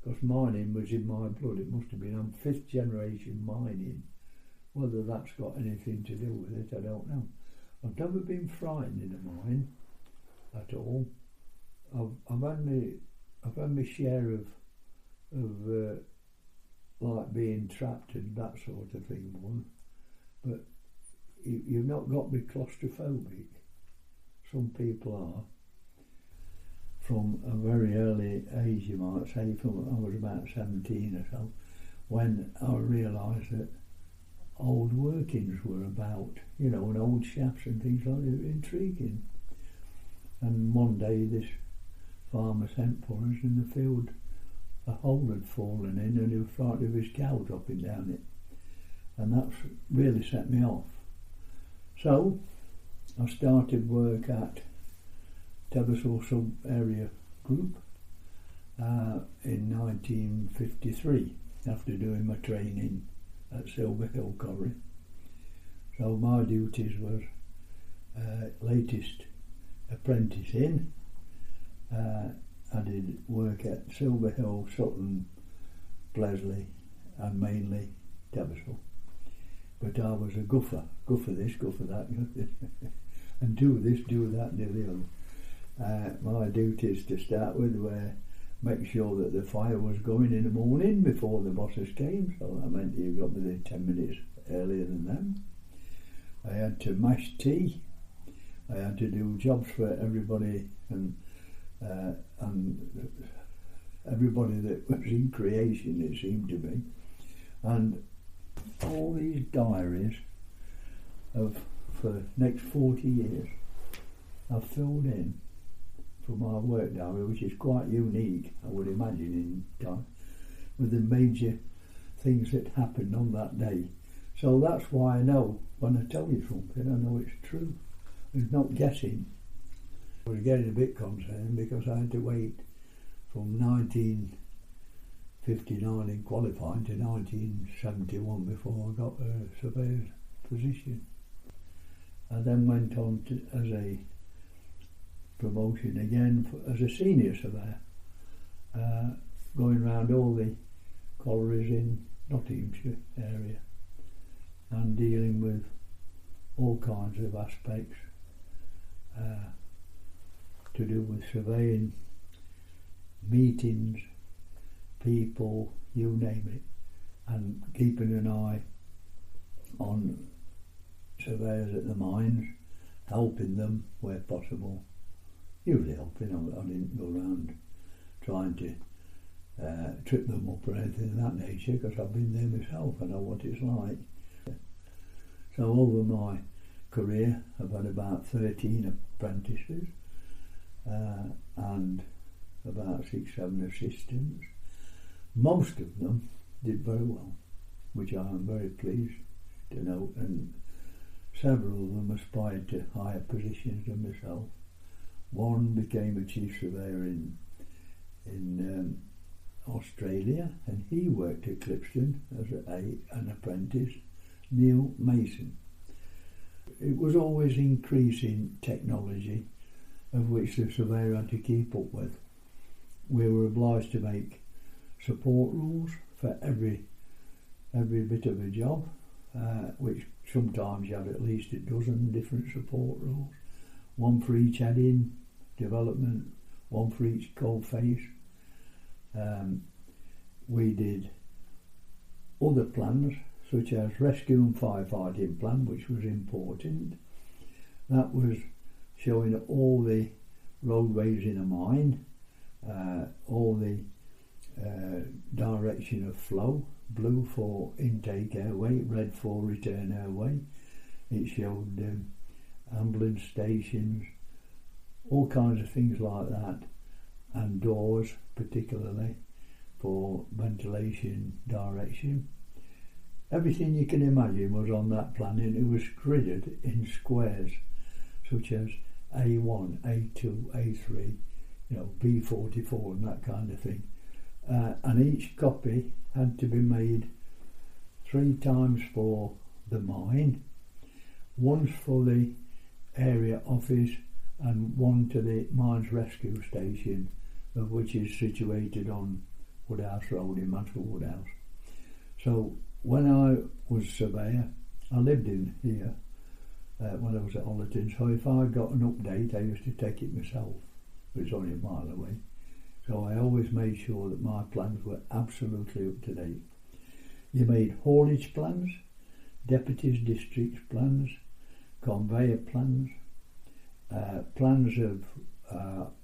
because mining was in my blood. It must have been. I'm fifth generation mining. Whether that's got anything to do with it, I don't know. I've never been frightened in a mine at all. I've had my share of like being trapped and that sort of thing, but you've not got to be claustrophobic. Some people are. From a very early age, you might say, from I was about 17 or so, when I realised that old workings were about, and old shafts and things like that. They were intriguing. And one day this farmer sent for us in the field. A hole had fallen in and he was frightened of his cow dropping down it. And that's really set me off. So I started work at Teversall Sub-Area Group in 1953 after doing my training at Silver Hill Colliery. So my duties was latest apprenticing. I did work at Silver Hill, Sutton, Blesley and mainly Teversall. But I was a guffer this, guffer that, and do this, do that, do the other. My duties to start with were make sure that the fire was going in the morning before the bosses came, so that meant you got there 10 minutes earlier than them. I had to mash tea. I had to do jobs for everybody and everybody that was in creation, it seemed to be. And all these diaries for the next 40 years I've filled in for my work diary, which is quite unique, I would imagine, in time, with the major things that happened on that day. So that's why I know when I tell you something, I know it's true. It's not guessing. I was getting a bit concerned because I had to wait from 1959 in qualifying to 1971 before I got a surveyor's position. I then went on as a promotion again as a senior surveyor, going around all the collieries in Nottinghamshire area and dealing with all kinds of aspects to do with surveying, meetings, people, you name it, and keeping an eye on surveyors at the mines, helping them where possible. Usually helping. I didn't go around trying to trip them up or anything of that nature, because I've been there myself. I know what it's like. So over my career I've had about 13 apprentices and about 6-7 assistants. Most of them did very well, which I am very pleased to note, and several of them aspired to higher positions than myself. One became a chief surveyor in Australia, and he worked at Clipstone as an apprentice, Neil Mason. It was always increasing technology, of which the surveyor had to keep up with. We were obliged to make support rules for every bit of a job, which sometimes you have at least a dozen different support rules. One for each heading, development, one for each coal face. We did other plans, such as rescue and firefighting plan, which was important. That was showing all the roadways in a mine, all the direction of flow, blue for intake airway, red for return airway. It showed ambulance stations, all kinds of things like that, and doors particularly for ventilation direction. Everything you can imagine was on that plan, and it was gridded in squares such as A1, A2, A3, B44 and that kind of thing. And each copy had to be made 3 times for the mine, once for the area office and one to the mines rescue station, of which is situated on Woodhouse Road in Mansfield Woodhouse. So when I was surveyor, I lived in here when I was at Ollerton, so if I got an update I used to take it myself. It was only a mile away. So I always made sure that my plans were absolutely up to date. You made haulage plans, deputies districts plans, conveyor plans, plans of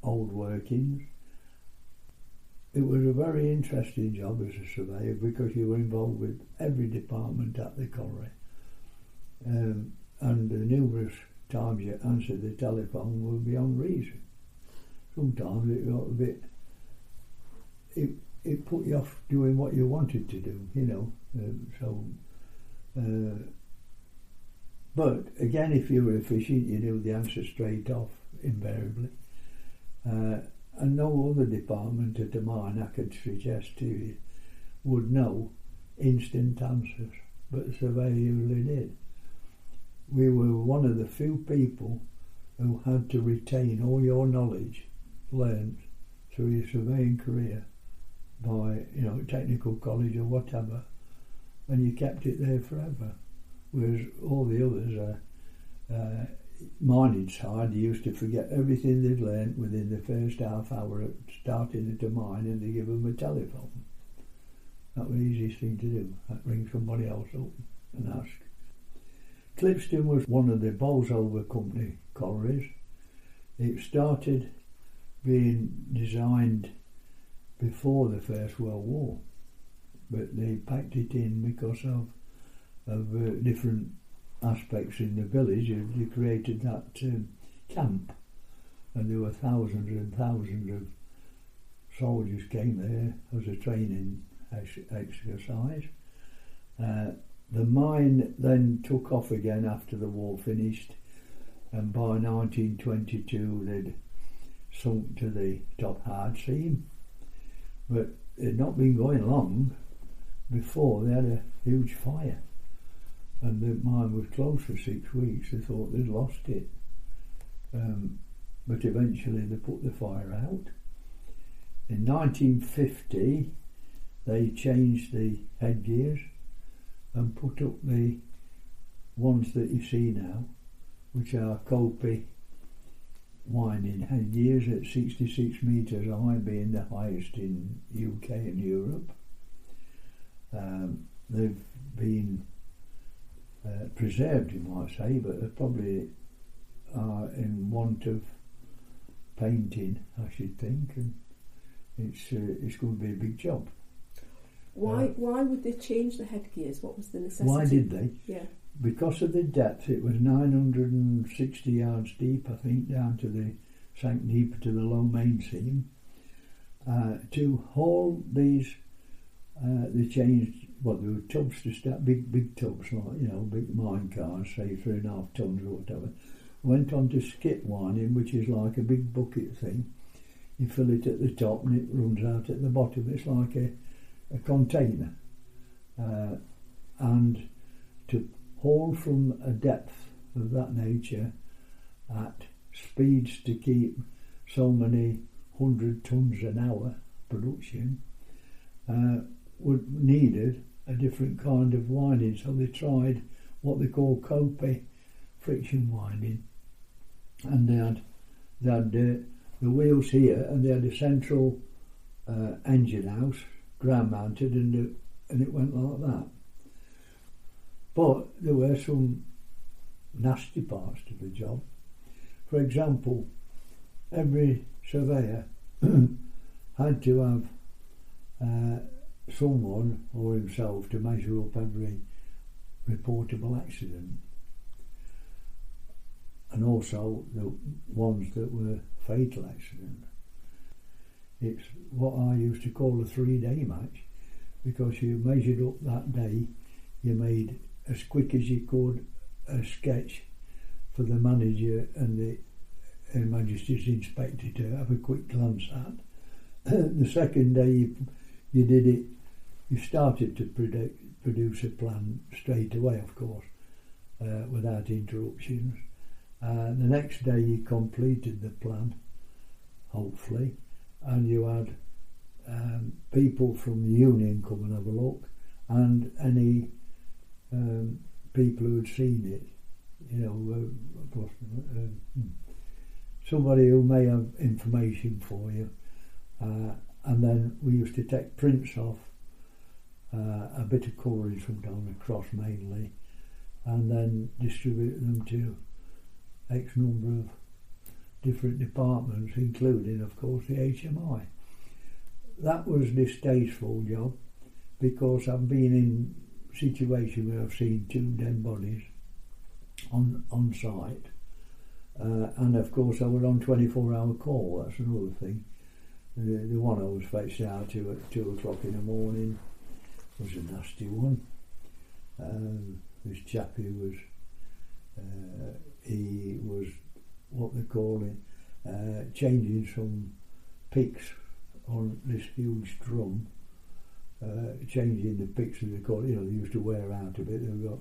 old workings. It was a very interesting job as a surveyor because you were involved with every department at the colliery. And the numerous times you answered the telephone were beyond reason. Sometimes it got a bit... It put you off doing what you wanted to do, you know. But again, if you were efficient, you knew the answer straight off, invariably. And no other department at the mine I could suggest to you would know instant answers, but the surveyor usually did. We were one of the few people who had to retain all your knowledge learned through your surveying career by, you know, technical college or whatever, and you kept it there forever. Whereas all the others, mining side, you used to forget everything they'd learnt within the first half hour of starting at a mine, and they give them a telephone. That was the easiest thing to do. I'd ring somebody else up and ask. Clipstone was one of the Bolsover Company collieries. It started being designed before the First World War, but they packed it in because of different aspects in the village. They created that camp, and there were thousands and thousands of soldiers came there as a training exercise. The mine then took off again after the war finished, and by 1922 they'd sunk to the top hard seam, but it had not been going long before they had a huge fire, and the mine was closed for 6 weeks. They thought they'd lost it, but eventually they put the fire out. In 1950 they changed the headgears and put up the ones that you see now, which are Copy winding headgears at 66 metres high, being the highest in UK and Europe. They've been preserved, you might say, but they probably are in want of painting, I should think, and it's going to be a big job. Why would they change the headgears? What was the necessity? Why did they? Yeah. Because of the depth. It was 960 yards deep, I think, down to the sank deeper to the low main seam. To haul these, they changed. Well, there were tubs to start, big tubs, like, you know, big mine cars, say 3.5 tons or whatever. Went on to skip winding, which is like a big bucket thing. You fill it at the top and it runs out at the bottom. It's like a container, and to haul from a depth of that nature at speeds to keep so many 100 tons an hour production needed a different kind of winding, so they tried what they call Copy friction winding, and they had the wheels here, and they had a central engine house, ground mounted, and it went like that. But there were some nasty parts to the job. For example, every surveyor had to have someone or himself to measure up every reportable accident, and also the ones that were fatal accidents. It's what I used to call a 3-day match, because you measured up that day, you made as quick as you could a sketch for the manager and the Majesty's Inspector to have a quick glance at. The second day you did it, you started to produce a plan straight away, of course, without interruptions. The next day you completed the plan, hopefully, and you had people from the union come and have a look, and any people who had seen it, somebody who may have information for you, and then we used to take prints off a bit of coverage from down across mainly, and then distribute them to X number of different departments, including of course the HMI. That was a distasteful job, because I've been in situations where I've seen 2 dead bodies on site, and of course I was on 24-hour call. That's another thing. The one I was fetched out to at 2 o'clock in the morning was a nasty one. This chap he was what they call it, changing some picks on this huge drum, changing the picks, as they call it. They used to wear out a bit. They've got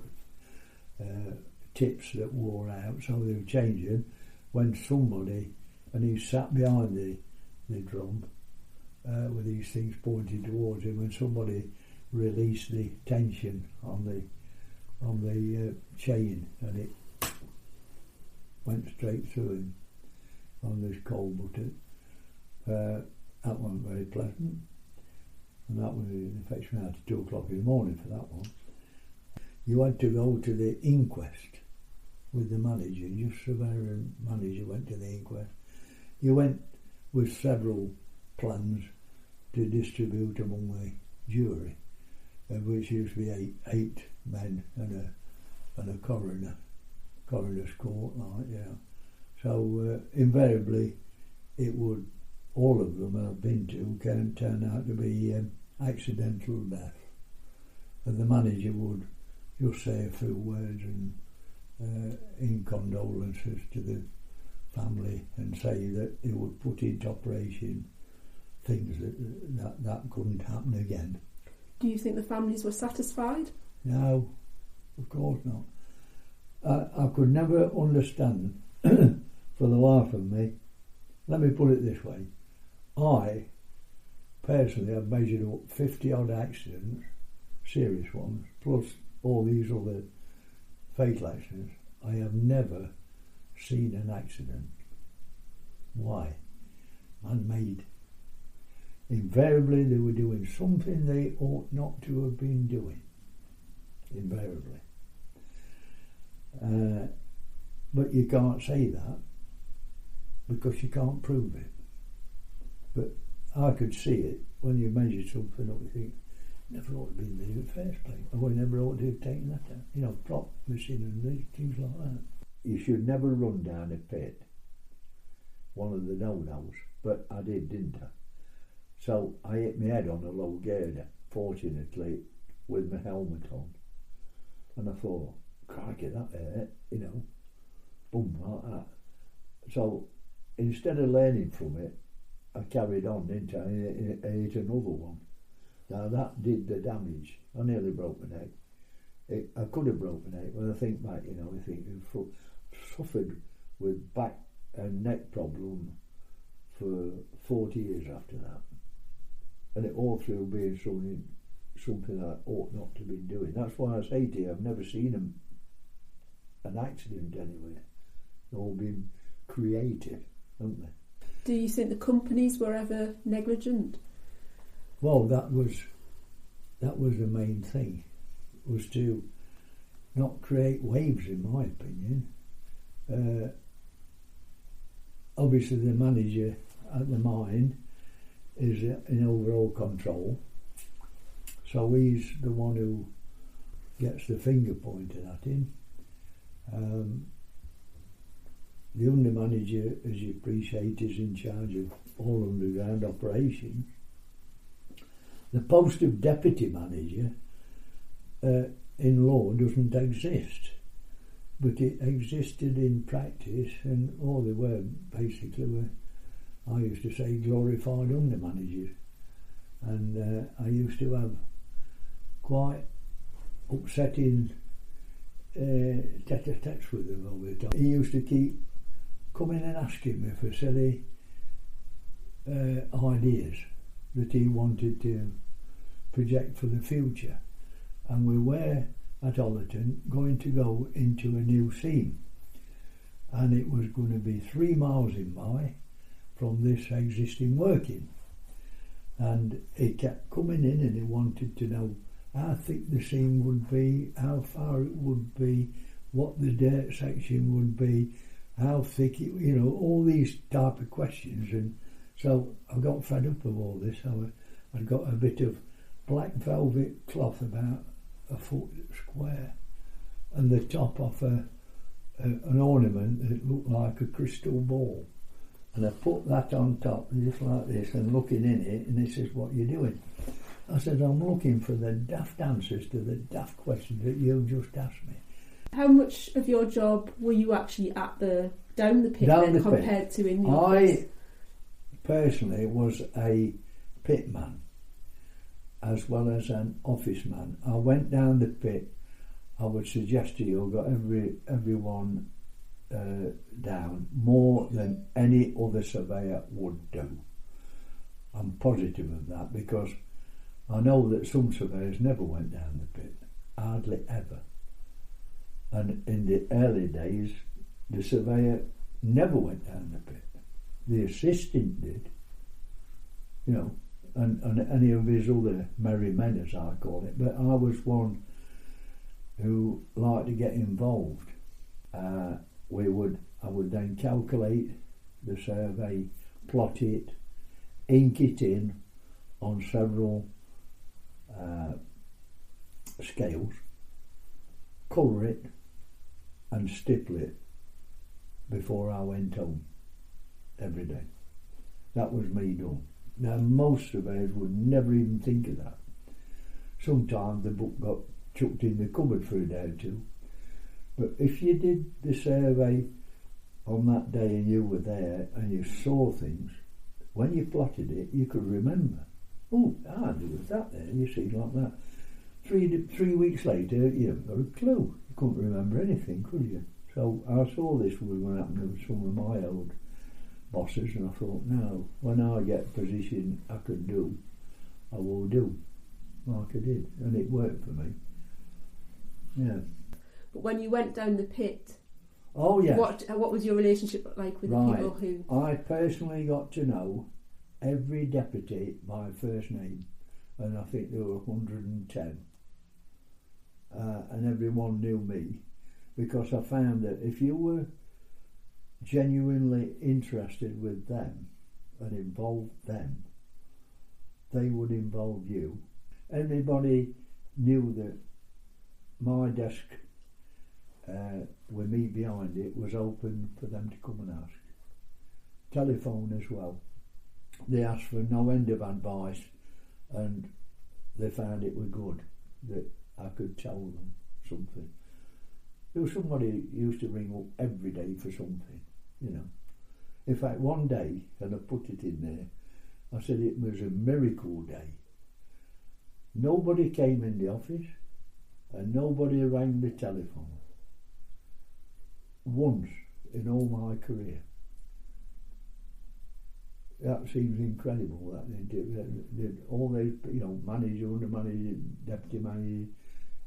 tips that wore out, so they were changing when somebody, and he sat behind the drum with these things pointed towards him, when somebody released the tension on the chain, and it went straight through him on this coal button. That wasn't very pleasant, and that was fetched me out at 2 o'clock in the morning for that one. You had to go to the inquest with the manager. Just surveyor and manager went to the inquest. You went with several plans to distribute among the jury, which used to be eight men and a coroner's court, like, yeah. So invariably, it would, all of them I've been to can turn out to be accidental death, and the manager would just say a few words and in condolences to the family, and say that he would put into operation things that couldn't happen again. Do you think the families were satisfied? No, of course not. I could never understand, for the life of me, let me put it this way, I personally have measured up 50 odd accidents, serious ones, plus all these other fatal accidents. I have never seen an accident. Why? Man-made. Invariably they were doing something they ought not to have been doing. Invariably. But you can't say that because you can't prove it. But I could see it when you measure something up. You think, never ought to be in there in the first place. Or we never ought to have taken that out. Prop missing and things like that. You should never run down a pit. One of the no-nos. But I did, didn't I? So I hit my head on a low girder, fortunately, with my helmet on. And I thought, crikey, that hurt, boom, like that. So instead of learning from it, I carried on, didn't I? I hit another one. Now that did the damage. I nearly broke my neck. I could have broken my neck. When I think back, I think I suffered with back and neck problem for 40 years after that. And it all through being something I ought not to be doing. That's why I say to you, I've never seen an accident anywhere. They've all been created, haven't they? Do you think the companies were ever negligent? Well, that was the main thing, was to not create waves, in my opinion. Obviously the manager at the mine is in overall control, so he's the one who gets the finger pointed at him. The under manager, as you appreciate, is in charge of all underground operations. The post of deputy manager in law doesn't exist, but it existed in practice, and all they were basically I used to say glorified under managers, and I used to have quite upsetting tete-a-tetes with him all the time. He used to keep coming and asking me for silly ideas, that he wanted to project for the future. And we were at Ollerton going to go into a new seam. And it was going to be 3 miles in by from this existing working. And he kept coming in and he wanted to know how thick the seam would be, how far it would be, what the dirt section would be, how thick it, all these type of questions. And so I got fed up of all this. I got a bit of black velvet cloth about a foot square and the top off an ornament that looked like a crystal ball. And I put that on top, just like this, and looking in it, and this is what you're doing. I said, I'm looking for the daft answers to the daft questions that you've just asked me. How much of your job were you actually down the pit compared to in the office? I personally was a pitman as well as an office man. I went down the pit. I would suggest to you, I got everyone down more than any other surveyor would do. I'm positive of that because I know that some surveyors never went down the pit, hardly ever. And in the early days, the surveyor never went down the pit. The assistant did, and any of his other merry men, as I call it. But I was one who liked to get involved. I would then calculate the survey, plot it, ink it in on several scales, colour it and stipple it before I went home every day. That was me done. Now most surveyors would never even think of that. Sometimes the book got chucked in the cupboard for a day or two. But if you did the survey on that day and you were there and you saw things, when you plotted it, you could remember. Oh, there was that there, you see, like that. 3 weeks later, you haven't got a clue. You couldn't remember anything, could you? So I saw this was going to happen with some of my old bosses, and I thought, no, when I get a position I could do, I will do, like I did. And it worked for me. Yeah. But when you went down the pit, oh yes, what was your relationship like with the people who? I personally got to know every deputy by first name, and I think there were 110, and everyone knew me, because I found that if you were genuinely interested with them and involved them, they would involve you. Everybody knew that my desk with me behind it was open for them to come and ask. Telephone as well. They asked for no end of advice, and they found it was good that I could tell them something. There was somebody who used to ring up every day for something, In fact, one day, and I put it in there, I said it was a miracle day. Nobody came in the office and nobody rang the telephone. Once in all my career. That seems incredible. That they all those, manager, under manager, deputy manager,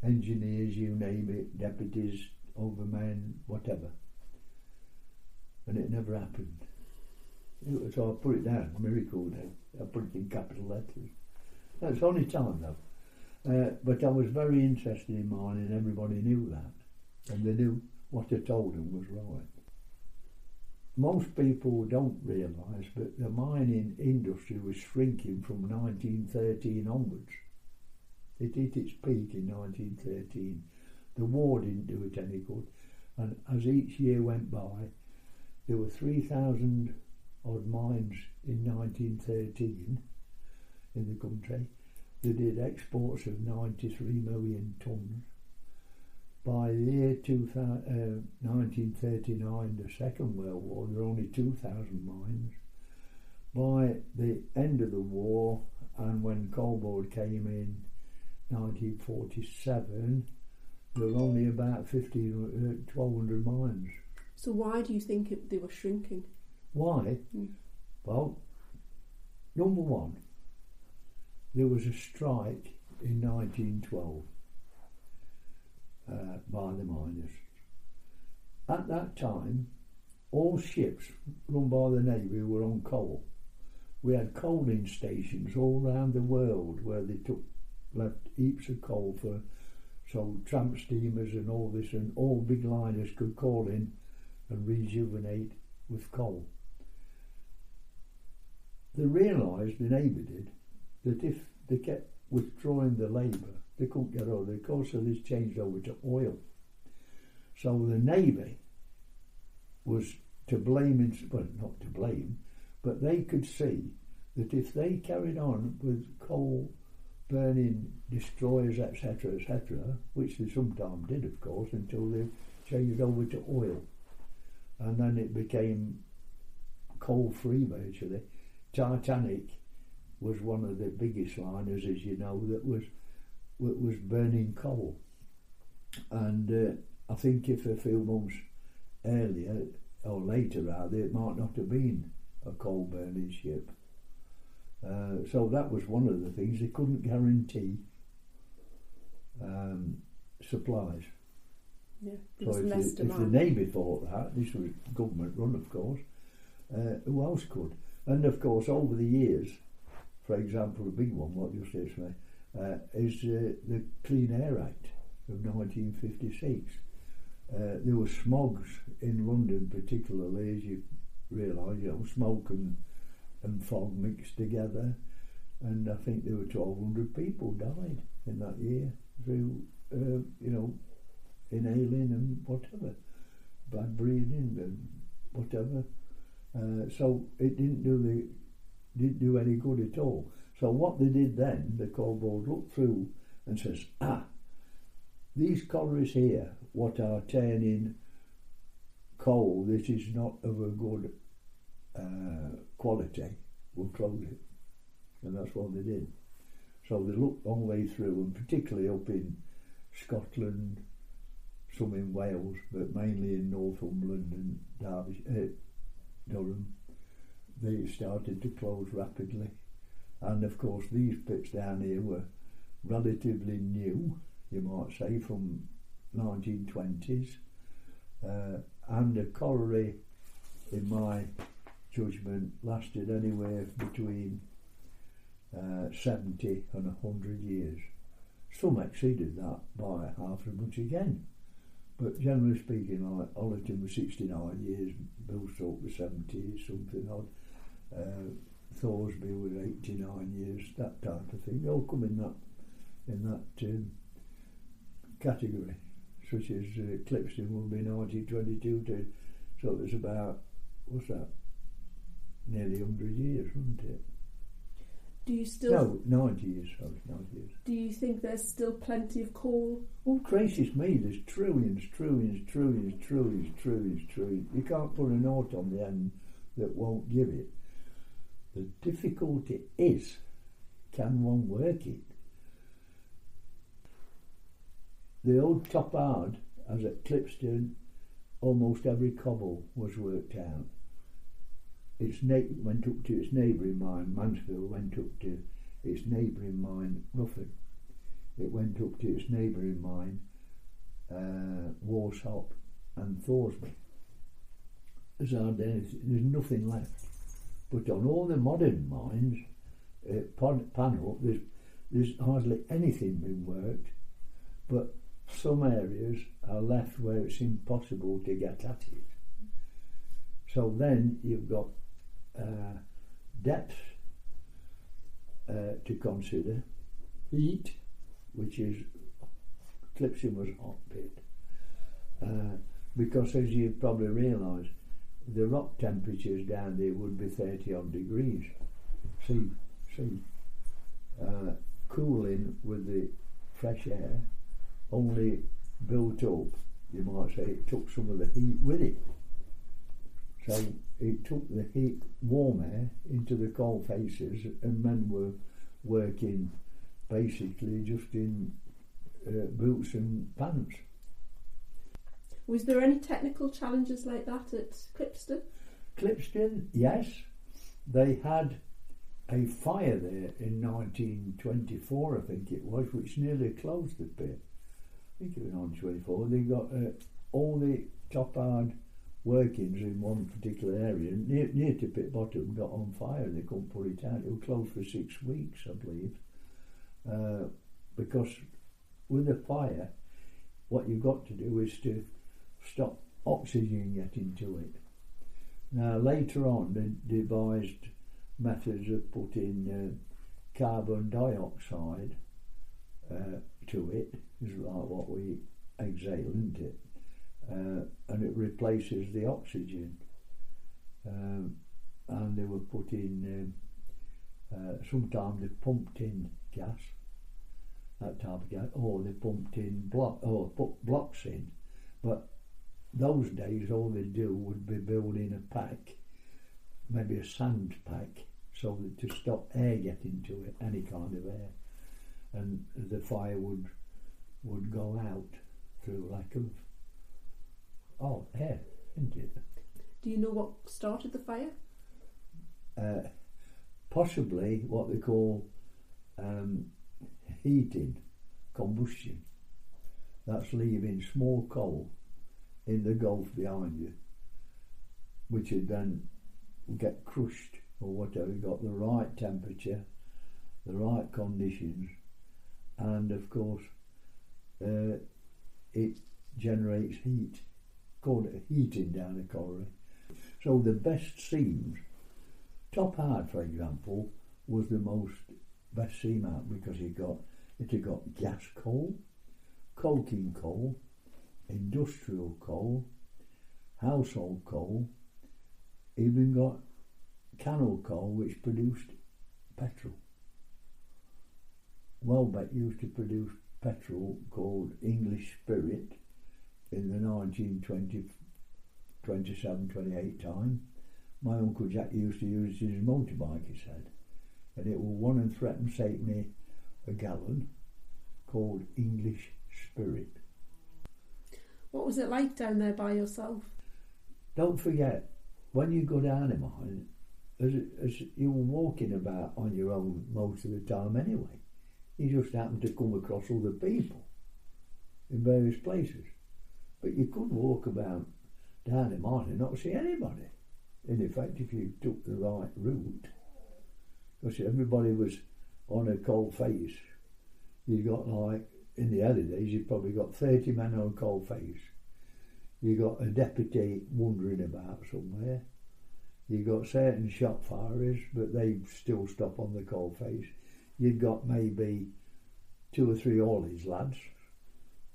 engineers, you name it, deputies, overmen, whatever. And it never happened. So I put it down, miracle day. I put it in capital letters. That's the only time though. But I was very interested in mine, and everybody knew that. And they knew what I told them was right. Most people don't realise, but the mining industry was shrinking from 1913 onwards. It hit its peak in 1913. The war didn't do it any good. And as each year went by, there were 3,000 odd mines in 1913 in the country. They did exports of 93 million tonnes. By the year 1939, the Second World War, there were only 2,000 mines. By the end of the war, and when coal board came in 1947, there were only about 1,200 mines. So why do you think they were shrinking? Why? Well, number one, there was a strike in 1912 by the miners. At that time, all ships run by the Navy were on coal. We had coaling stations all around the world where they left heaps of coal for, so tramp steamers and all this, and all big liners could call in and rejuvenate with coal. They realised, the Navy did, that if they kept withdrawing the labour, they couldn't get over the coal, so this changed over to oil. So the Navy was to blame, well, not to blame, but they could see that if they carried on with coal burning destroyers, etc., which they sometimes did, of course, until they changed over to oil, and then it became coal-free virtually. Titanic was one of the biggest liners, as you know, that was burning coal, and I think if a few months earlier or later rather, it might not have been a coal burning ship. So that was one of the things. They couldn't guarantee supplies. Yeah, so if the Navy thought that, this was government run, of course, who else could? And of course, over the years, for example, a big one, what you say to me, is the Clean Air Act of 1956. There were smogs in London, particularly, as you realise, smoke and fog mixed together, and I think there were 1,200 people died in that year through, inhaling and whatever, bad breathing and whatever. So it didn't do any good at all. So what they did then, the coal board looked through and says, these collieries here, what are turning coal that is not of a good quality, will close it. And that's what they did. So they looked all the way through, and particularly up in Scotland, some in Wales, but mainly in Northumberland and Derbyshire, Durham, they started to close rapidly. And of course these pits down here were relatively new, you might say, from 1920s, and a colliery, in my judgment, lasted anywhere between 70 and 100 years. Some exceeded that by half as much again, but generally speaking, like Ollerton was 69 years, Bilsthorpe was 70, something odd, Thorsby was 89 years, that type of thing. They all come in that category, such as Clipstone will be 1922, so it was about, what's that, nearly 100 years, wasn't it? Do you still... No, 90 years, sorry, 90 years. Do you think there's still plenty of coal? Oh, crazy me, there's trillions. You can't put a note on the end that won't give it. The difficulty is, can one work it? The old top hard, as at Clipstone, almost every cobble was worked out. Its went up to its neighbouring mine, Mansfield went up to its neighbouring mine, Rufford. It went up to its neighbouring mine, Warsop and Thorsby. There's nothing left. But on all the modern mines, panel, there's hardly anything been worked, but some areas are left where it's impossible to get at it. So then you've got depth to consider, heat, which is, Clipstone was a hot pit, because as you probably realise, the rock temperatures down there would be 30 odd degrees. See, cooling with the fresh air only built up, you might say, it took some of the heat with it. So it took the heat, warm air, into the coal faces, and men were working basically just in boots and pants. Was there any technical challenges like that at Clipstone? Clipstone, yes. They had a fire there in 1924, I think it was, which nearly closed the pit. I think it was 1924. They got all the top hard workings in one particular area near to pit bottom got on fire. They couldn't put it out. It was closed for 6 weeks, I believe, because with a fire, what you've got to do is to stop oxygen getting to it. Now later on they devised methods of putting carbon dioxide to it, is like what we exhale, isn't it? And it replaces the oxygen. And they were put in, sometimes they pumped in gas, that type of gas, or they pumped in put blocks in. But those days all they'd do would be building a pack, maybe a sand pack, so that to stop air getting to it, any kind of air, and the fire would go out through lack of air, isn't it? Do you know what started the fire? Possibly what they call heating, combustion. That's leaving small coal in the gulf behind you, which would then get crushed or whatever. You got the right temperature, the right conditions, and of course it generates heat. Called it heating down the colliery. So the best seams, Top Hard for example, was the best seam out because it had got gas coal, coking coal, industrial coal, household coal, even got cannel coal which produced petrol. Welbeck used to produce petrol called English Spirit in the 1927, 28 time. My Uncle Jack used to use his motorbike, he said, and it was 1 3/8 a gallon, called English Spirit. What was it like down there by yourself? Don't forget, when you go down a mine, as you were walking about on your own most of the time anyway, you just happened to come across other people in various places. But you could walk about down a mine and not see anybody. In effect, if you took the right route, because everybody was on a coal face. You got like, in the early days, you probably got 30 men on a coal face. You got a deputy wandering about somewhere. You got certain shop firers, but they still stop on the coal face. You'd got maybe 2 or 3 haulage lads.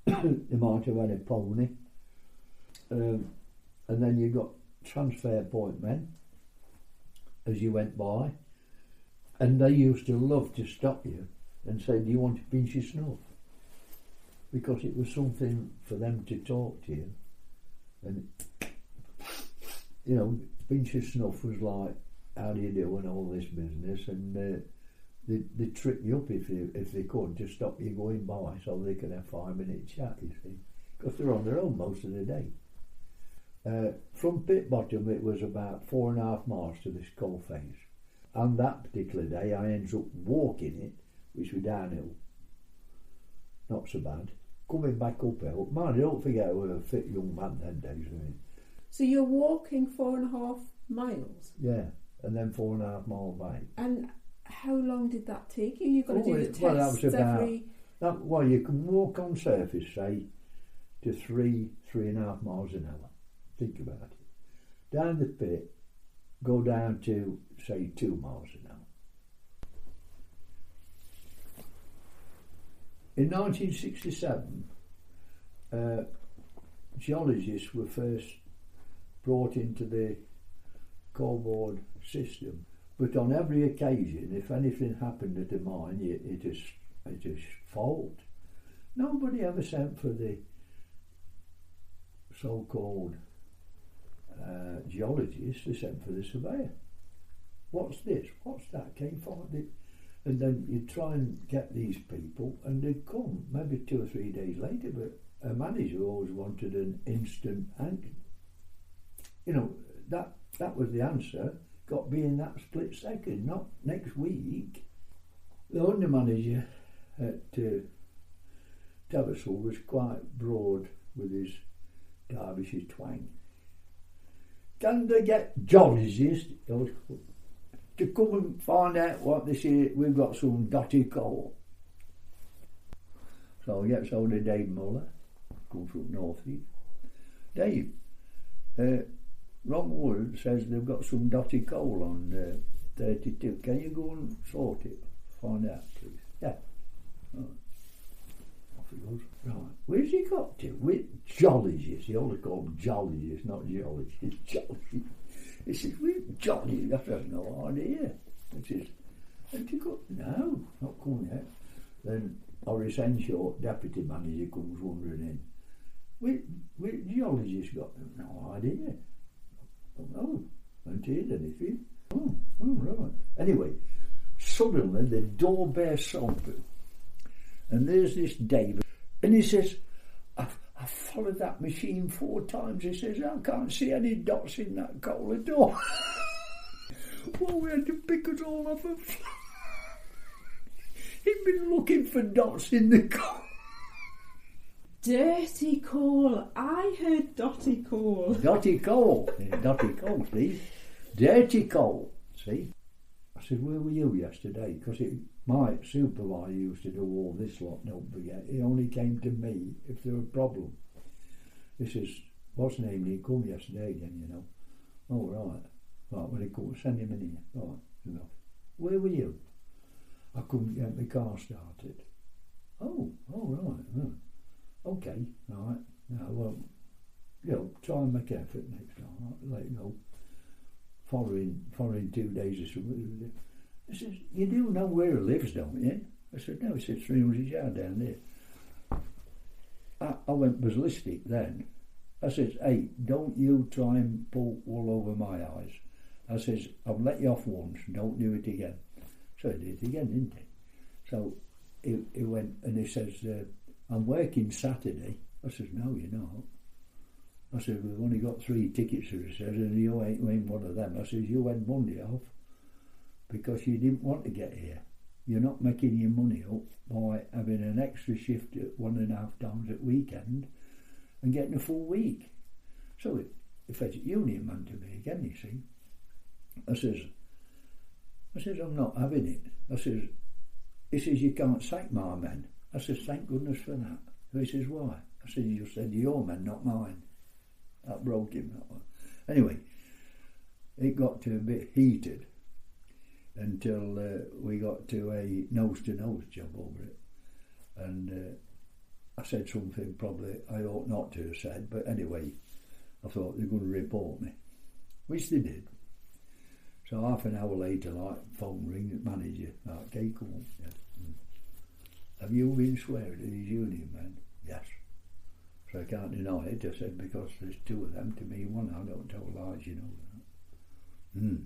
They might have had a pony. And then you got transfer point men as you went by. And they used to love to stop you and say, do you want to pinch your snuff? Because it was something for them to talk to you. And, you know, pinch your snuff was like, how do you do and all this business. And they'd trip you up if they could, to stop you going by so they could have 5-minute chat, you see. Because they're on their own most of the day. From pit bottom it was about 4.5 miles to this coal face. And that particular day I ended up walking it, which was downhill. Not so bad. Coming back uphill. Man, don't forget I was a fit young man them days. So you're walking 4.5 miles? Yeah, and then 4.5 miles back. And how long did that take you? You've got to do the tests well, that was about, every... well, you can walk on surface, say, to 3.5 miles an hour. Think about it. Down the pit, go down to, say, 2 miles an hour. In 1967, geologists were first brought into the coal board system, but on every occasion, if anything happened at a mine, it is fault. Nobody ever sent for the so-called geologists, they sent for the surveyor. What's this? What's that? Can't find it. And then you try and get these people, and they'd come maybe 2 or 3 days later, but a manager always wanted an instant answer. You know, that was the answer, got to be in that split second, not next week. The under manager at Taversall was quite broad with his Derbyshire twang. Can they get jollies to come and find out what this is? We've got some dotty coal. So he gets hold of Dave Muller, comes from North East. Dave, Ron Wood says they've got some dotty coal on 32. Can you go and sort it? Find out, please. Yeah. Right. Off he goes. Right. Where's he got to? With jollies. He always call them jollies, not jollies. It's jollies. He says, with jollies. I have no idea. He says, have you got? No, not coming yet. Then Horace Henshaw, deputy manager, comes wandering in. With jollies got? No idea. Oh, haven't heard anything. Oh, right. Anyway, suddenly the door bears open, and there's this David, and he says, I've followed that machine 4 times. He says, I can't see any dots in that coal at all. Well, we had to pick us all off a floor. He'd been looking for dots in the coal. Dirty coal. I heard dotty coal. Dotty coal. Dotty coal, see? Dirty coal, see? I said, where were you yesterday? Because my supervisor used to do all this lot, don't forget. He only came to me if there was a problem. This is, what's his name? He come yesterday again, you know. Oh, right. Right, when he come, send him in here. Right, enough. Where were you? I couldn't get my car started. Oh, right. Oh. Okay, right. Now, well, you know, try and make effort next time. I'll let you know. Following 2 days or something. I said, you do know where he lives, don't you? I said, no. He said, 300 yards down there. I went ballistic then. I says, hey, don't you try and pull wool over my eyes. I says, I've let you off once, don't do it again. So he did it again, didn't he? So he went and he says, I'm working Saturday. I says, no, you're not. I said, we've only got 3 tickets, he says, and you ain't one of them. I says, you had Monday off because you didn't want to get here. You're not making your money up by having an extra shift at 1.5 times at weekend and getting a full week. So he fetched union man to me again, you see. I says, I'm not having it. He says, you can't sack my men. I says, thank goodness for that. He says, why? I said, you said your men, not mine. That broke him, that one. Anyway, it got to a bit heated until we got to a nose-to-nose job over it. And I said something probably I ought not to have said, but anyway, I thought they were going to report me, which they did. So half an hour later, phone ring, the manager, okay, come on. Yeah. Have you been swearing to these union men? Yes. So I can't deny it. I said, because there's 2 of them to me, 1. I don't tell lies, you know that.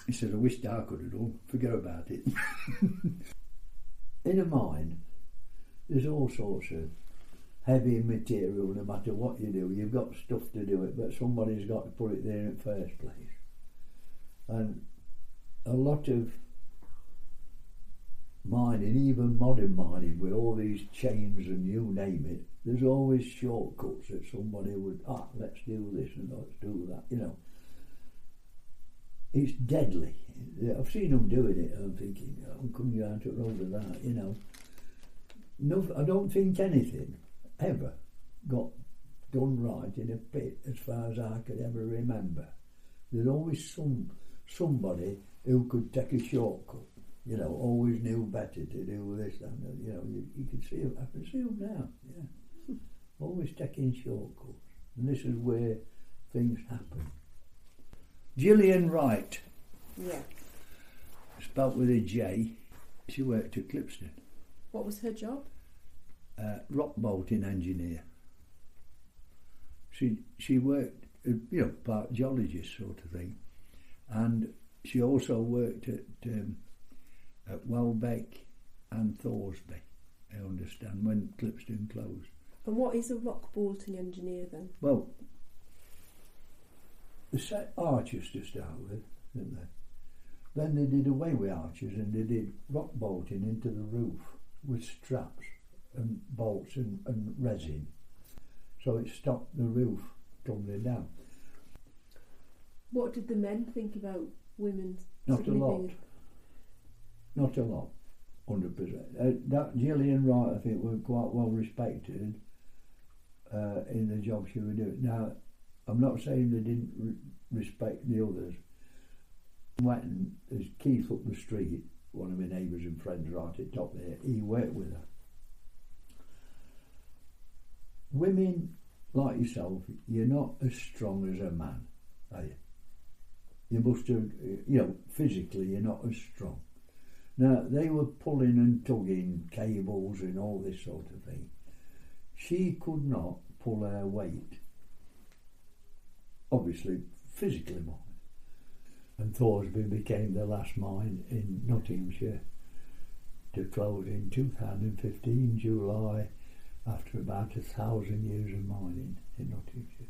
He said, I wished I could have done. Forget about it. In a mine, there's all sorts of heavy material. No matter what you do, you've got stuff to do it, but somebody's got to put it there in the first place. And a lot of mining, even modern mining, with all these chains and you name it, there's always shortcuts that somebody would, let's do this and let's do that, you know. It's deadly. I've seen them doing it and I'm thinking, I'm coming down to the road of that, you know. No, I don't think anything ever got done right in a pit as far as I could ever remember. There's always somebody who could take a shortcut. You know, always knew better to do this and that. You know, you can see them. I can see them now. Yeah, always taking shortcuts, and this is where things happen. Gillian Wright. Yeah. Spelt with a J. She worked at Clipstone. What was her job? Rock bolting engineer. She worked, part geologist sort of thing, and she also worked at Welbeck and Thorsby, I understand, when Clipstone closed. And what is a rock bolting engineer then? Well, they set arches to start with, didn't they? Then they did away with arches and they did rock bolting into the roof with straps and bolts and resin. So it stopped the roof tumbling down. What did the men think about women? Not a lot. Not a lot. 100%. That Gillian Wright, I think, were quite well respected in the job she was doing. Now, I'm not saying they didn't respect the others. When there's Keith up the street, one of my neighbours and friends right at the top there, he worked with her. Women like yourself, you're not as strong as a man, are you? You must have, physically you're not as strong. Now, they were pulling and tugging cables and all this sort of thing. She could not pull her weight. Obviously, physically more. And Thorsby became the last mine in Nottinghamshire to close in 2015, July, after about 1,000 years of mining in Nottinghamshire.